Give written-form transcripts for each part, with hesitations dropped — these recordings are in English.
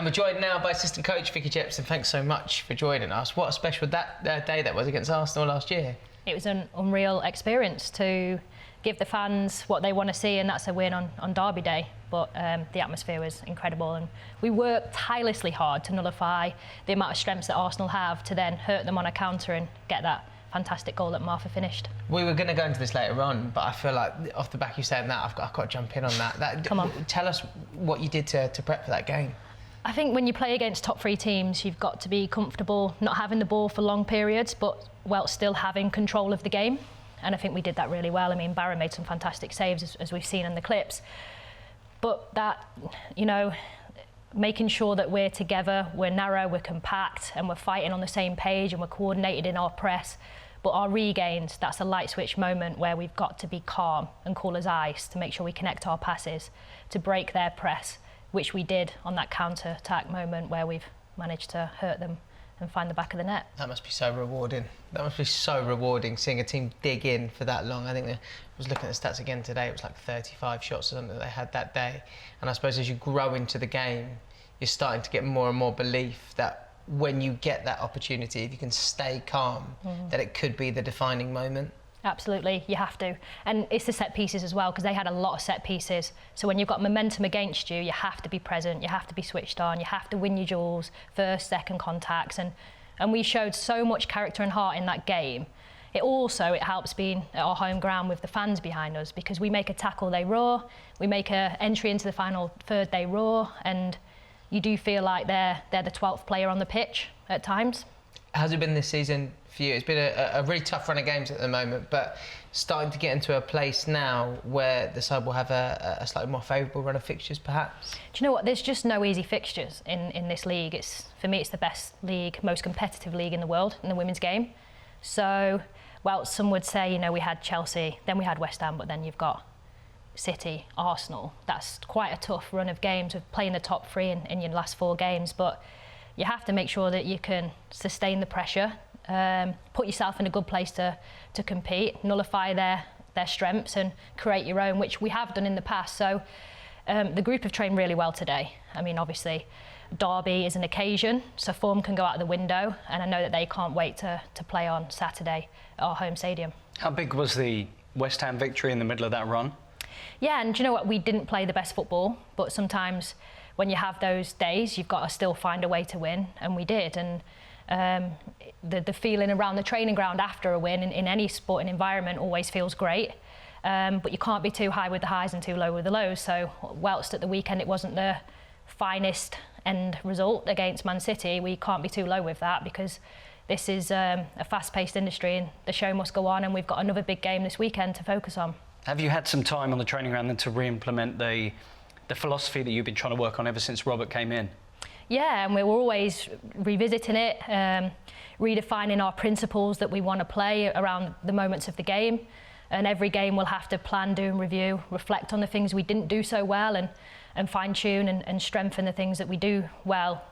And we're joined now by assistant coach Vicky Jepson. Thanks so much for joining us. What a special day that was against Arsenal last year. It was an unreal experience to give the fans what they want to see, and that's a win on Derby Day. But the atmosphere was incredible, and we worked tirelessly hard to nullify the amount of strengths that Arsenal have to then hurt them on a counter and get that fantastic goal that Martha finished. We were going to go into this later on, but I feel like off the back of you saying that, I've got to jump in on that. Come on. Tell us what you did to prep for that game. I think when you play against top three teams, you've got to be comfortable not having the ball for long periods, but while still having control of the game. And I think we did that really well. I mean, Barra made some fantastic saves, as we've seen in the clips. But that, making sure that we're together, we're narrow, we're compact, and we're fighting on the same page, and we're coordinated in our press. But our regains, that's a light switch moment where we've got to be calm and cool as ice to make sure we connect our passes, to break their press, which we did on that counter-attack moment where we've managed to hurt them and find the back of the net. That must be so rewarding. That must be so rewarding, seeing a team dig in for that long. I think I was looking at the stats again today, it was like 35 shots or something that they had that day. And I suppose as you grow into the game, you're starting to get more and more belief that when you get that opportunity, if you can stay calm, that it could be the defining moment. Absolutely, you have to. And it's the set pieces as well, because they had a lot of set pieces. So when you've got momentum against you, you have to be present, you have to be switched on, you have to win your duels, first, second contacts. And we showed so much character and heart in that game. It helps being at our home ground with the fans behind us, because we make a tackle, they roar, we make an entry into the final third, they roar, and you do feel like they're the 12th player on the pitch at times. How's it been this season for you? It's been a really tough run of games at the moment, but starting to get into a place now where the side will have a slightly more favourable run of fixtures, perhaps? Do you know what? There's just no easy fixtures in this league. For me, it's the best league, most competitive league in the world in the women's game. So, well, some would say, we had Chelsea, then we had West Ham, but then you've got City, Arsenal. That's quite a tough run of games of playing the top three in your last 4 games, but you have to make sure that you can sustain the pressure, put yourself in a good place to compete, nullify their strengths and create your own, which we have done in the past. So the group have trained really well today. I mean, obviously, Derby is an occasion, so form can go out the window, and I know that they can't wait to play on Saturday at our home stadium. How big was the West Ham victory in the middle of that run? Yeah, and do you know what? We didn't play the best football, but sometimes when you have those days, you've got to still find a way to win, and we did. And the feeling around the training ground after a win in any sporting environment always feels great, but you can't be too high with the highs and too low with the lows. So whilst at the weekend it wasn't the finest end result against Man City, we can't be too low with that, because this is a fast-paced industry and the show must go on, and we've got another big game this weekend to focus on. Have you had some time on the training ground then to re-implement the philosophy that you've been trying to work on ever since Robert came in? Yeah, and we're always revisiting it, redefining our principles that we want to play around the moments of the game. And every game we'll have to plan, do and review, reflect on the things we didn't do so well, and fine-tune and strengthen the things that we do well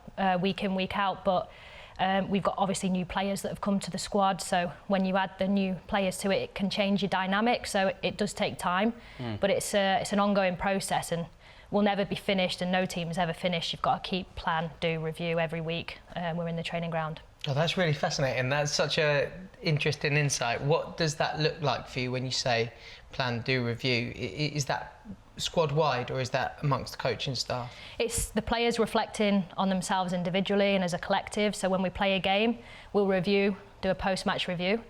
week in, week out. But we've got obviously new players that have come to the squad, so when you add the new players to it, it can change your dynamic, so it does take time. But it's an ongoing process, and we'll never be finished, and no team is ever finished. You've got to keep, plan, do, review every week. We're in the training ground. Oh, that's really fascinating. That's such an interesting insight. What does that look like for you when you say plan, do, review? Is that squad-wide, or is that amongst the coaching staff? It's the players reflecting on themselves individually and as a collective. So when we play a game, we'll review, do a post-match review.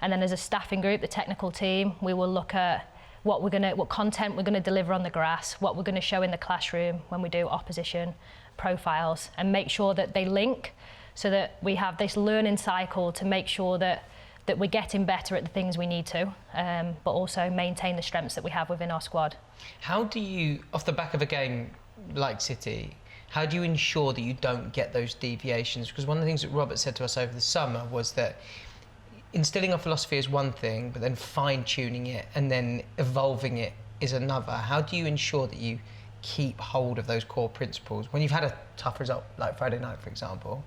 And then as a staffing group, the technical team, we will look at what content we're going to deliver on the grass, what we're going to show in the classroom when we do opposition profiles, and make sure that they link, so that we have this learning cycle to make sure that we're getting better at the things we need to, but also maintain the strengths that we have within our squad. How do you, off the back of a game like City, how do you ensure that you don't get those deviations? Because one of the things that Robert said to us over the summer was that instilling a philosophy is one thing, but then fine-tuning it and then evolving it is another. How do you ensure that you keep hold of those core principles when you've had a tough result like Friday night, for example?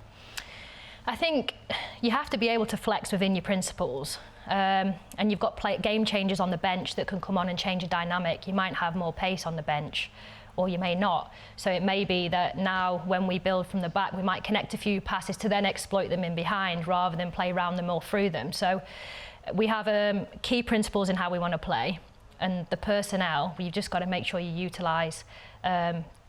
I think you have to be able to flex within your principles, and you've got game changers on the bench that can come on and change a dynamic. You might have more pace on the bench, or you may not. So it may be that now when we build from the back, we might connect a few passes to then exploit them in behind rather than play around them or through them. So we have key principles in how we want to play, and the personnel, you've just got to make sure you utilise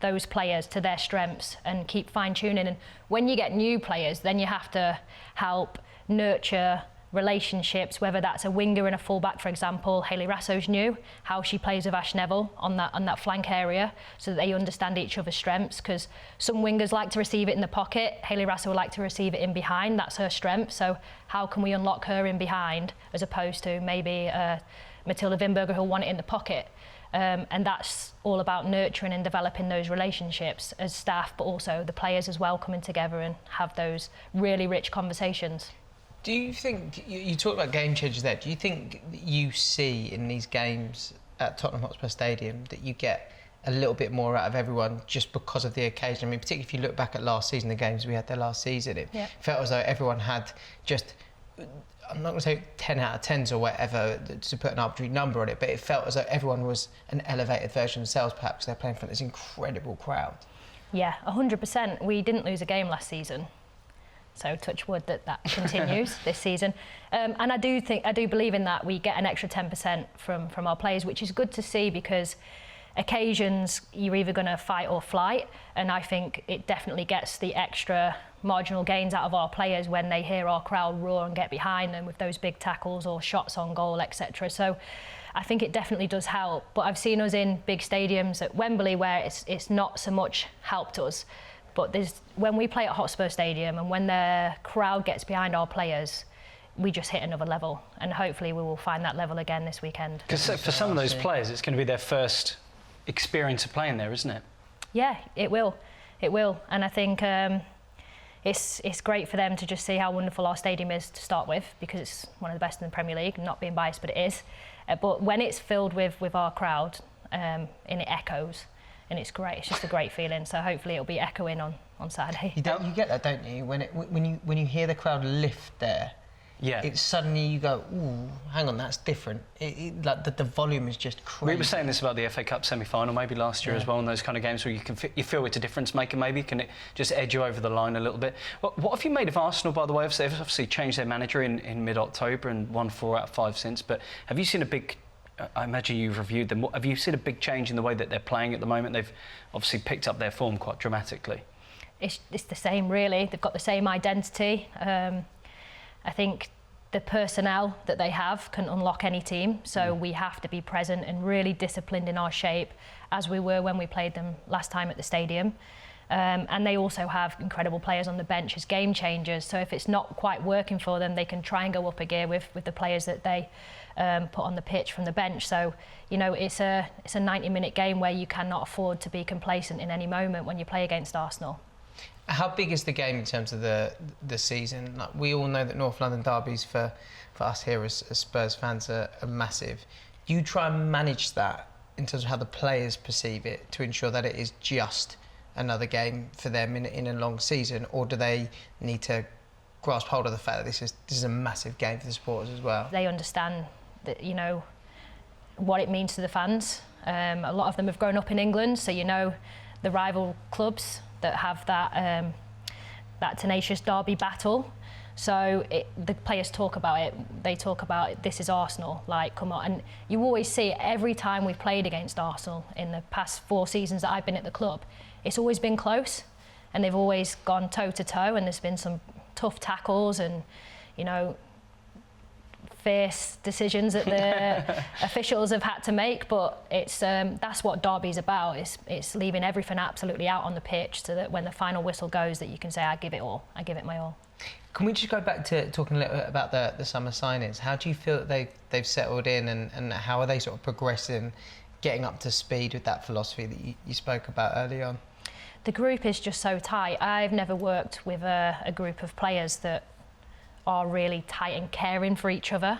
those players to their strengths and keep fine-tuning. And when you get new players, then you have to help nurture relationships, whether that's a winger and a fullback, for example. Hayley Rasso's new, how she plays with Ash Neville on that flank area, so that they understand each other's strengths, because some wingers like to receive it in the pocket. Hayley Rasso would like to receive it in behind. That's her strength. So how can we unlock her in behind as opposed to maybe Matilda Wimberger who'll want it in the pocket? And that's all about nurturing and developing those relationships as staff, but also the players as well, coming together and have those really rich conversations. Do you think, you talked about game changers there, do you think you see in these games at Tottenham Hotspur Stadium that you get a little bit more out of everyone just because of the occasion? I mean, particularly if you look back at last season, the games we had there last season, it felt as though everyone had just, I'm not going to say 10 out of 10s or whatever to put an arbitrary number on it, but it felt as though everyone was an elevated version of themselves, perhaps they're playing in front of this incredible crowd. Yeah, 100%. We didn't lose a game last season. So touch wood that continues this season. And I do believe in that. We get an extra 10% from our players, which is good to see, because occasions you're either going to fight or flight, and I think it definitely gets the extra marginal gains out of our players when they hear our crowd roar and get behind them with those big tackles or shots on goal, etc. So I think it definitely does help. But I've seen us in big stadiums at Wembley where it's not so much helped us. But when we play at Hotspur Stadium and when the crowd gets behind our players, we just hit another level, and hopefully we will find that level again this weekend. Because for some of those players, it's going to be their first experience of playing there, isn't it? Yeah, it will. It will. And I think it's great for them to just see how wonderful our stadium is to start with, because it's one of the best in the Premier League. Not being biased, but it is. But when it's filled with our crowd, and it echoes, and it's great. It's just a great feeling. So hopefully it'll be echoing on Saturday. You get that, don't you? When you hear the crowd lift there, yeah, it's suddenly you go, ooh, hang on, that's different. Like the volume is just crazy. We were saying this about the FA Cup semi-final maybe last year as well, in those kind of games where you feel it's a difference maker maybe. Can it just edge you over the line a little bit? What have you made of Arsenal, by the way? They've obviously changed their manager in mid-October and won 4 out of 5 since, but have you seen a big... I imagine you've reviewed them. Have you seen a big change in the way that they're playing at the moment? They've obviously picked up their form quite dramatically. It's the same, really. They've got the same identity. I think the personnel that they have can unlock any team. So we have to be present and really disciplined in our shape, as we were when we played them last time at the stadium. And they also have incredible players on the bench as game changers. So if it's not quite working for them, they can try and go up a gear with the players that they put on the pitch from the bench. So, you know, it's a 90-minute game where you cannot afford to be complacent in any moment when you play against Arsenal. How big is the game in terms of the season? Like, we all know that North London derbies for us here as Spurs fans are massive. Do you try and manage that in terms of how the players perceive it to ensure that it is just another game for them in a long season, or do they need to grasp hold of the fact that this is a massive game for the supporters as well? They understand that, you know, what it means to the fans. A lot of them have grown up in England, so you know the rival clubs that have that tenacious derby battle. So the players talk about it. They talk about, this is Arsenal, like, come on. And you always see it every time we've played against Arsenal in the past 4 seasons that I've been at the club. It's always been close, and they've always gone toe-to-toe, and there's been some tough tackles and, you know, fierce decisions that the officials have had to make. But it's that's what derby's about. It's leaving everything absolutely out on the pitch, so that when the final whistle goes, that you can say, I give it all. I give it my all. Can we just go back to talking a little bit about the summer signings? How do you feel that they've settled in, and how are they sort of progressing, getting up to speed with that philosophy that you spoke about early on? The group is just so tight. I've never worked with a group of players that are really tight and caring for each other.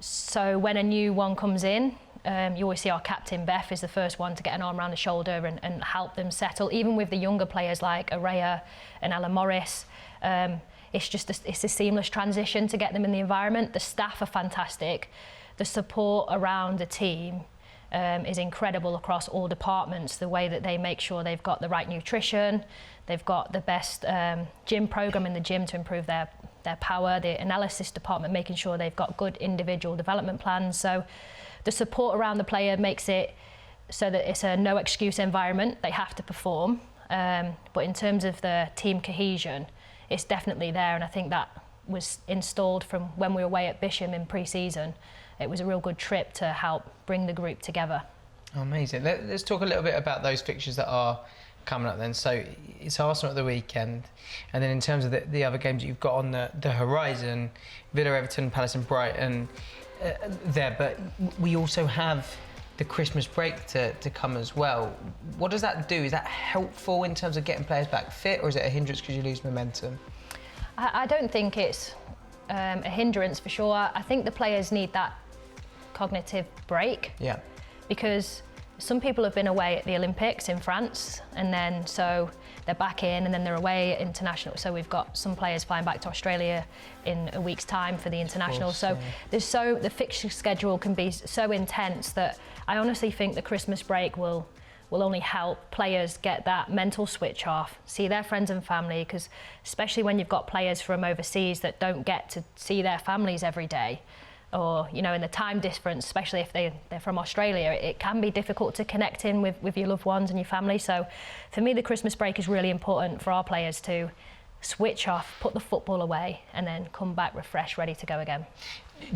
So when a new one comes in, you always see our captain, Beth, is the first one to get an arm around the shoulder and help them settle. Even with the younger players like Araya and Ella Morris, it's a seamless transition to get them in the environment. The staff are fantastic. The support around the team is incredible across all departments. The way that they make sure they've got the right nutrition, they've got the best gym program in the gym to improve their power, the analysis department making sure they've got good individual development plans. So the support around the player makes it so that it's a no excuse environment. They have to perform. But in terms of the team cohesion, it's definitely there, and I think that was installed from when we were away at Bisham in pre-season. It was a real good trip to help bring the group together. Oh, amazing. Let's talk a little bit about those fixtures that are coming up then. So it's Arsenal at the weekend, and then in terms of the other games that you've got on the horizon, Villa, Everton, Palace and Brighton there, but we also have the Christmas break to come as well. What does that do? Is that helpful in terms of getting players back fit, or is it a hindrance because you lose momentum? I don't think it's a hindrance for sure. I think the players need that cognitive break. Yeah. Because some people have been away at the Olympics in France, and then so they're back in, and then they're away at international. So we've got some players flying back to Australia in a week's time for the international. Course, so yeah. the fixture schedule can be so intense that I honestly think the Christmas break will only help players get that mental switch off, see their friends and family, because especially when you've got players from overseas that don't get to see their families every day, or in the time difference, especially if they're from Australia, it can be difficult to connect in with your loved ones and your family. So for me, the Christmas break is really important for our players to switch off, put the football away, and then come back refreshed, ready to go again.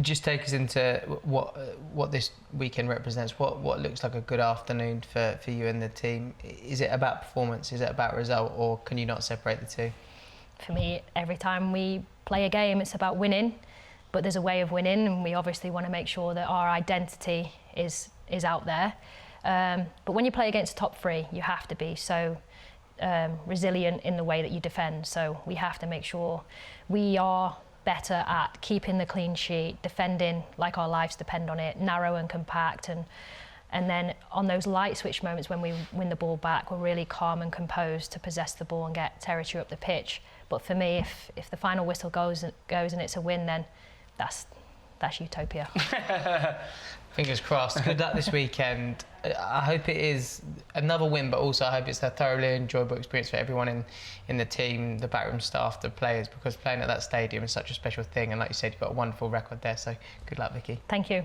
Just take us into what this weekend represents. What looks like a good afternoon for you and the team? Is it about performance? Is it about result? Or can you not separate the two? For me, every time we play a game, it's about winning. But there's a way of winning, and we obviously want to make sure that our identity is out there. But when you play against the top three, you have to be so resilient in the way that you defend. So we have to make sure we are better at keeping the clean sheet, defending like our lives depend on it, narrow and compact, and then on those light switch moments when we win the ball back, we're really calm and composed to possess the ball and get territory up the pitch. But for me, if the final whistle goes and it's a win, then that's utopia. Fingers crossed. Good luck this weekend. I hope it is another win, but also I hope it's a thoroughly enjoyable experience for everyone in the team, the backroom staff, the players, because playing at that stadium is such a special thing. And like you said, you've got a wonderful record there. So good luck, Vicky. Thank you.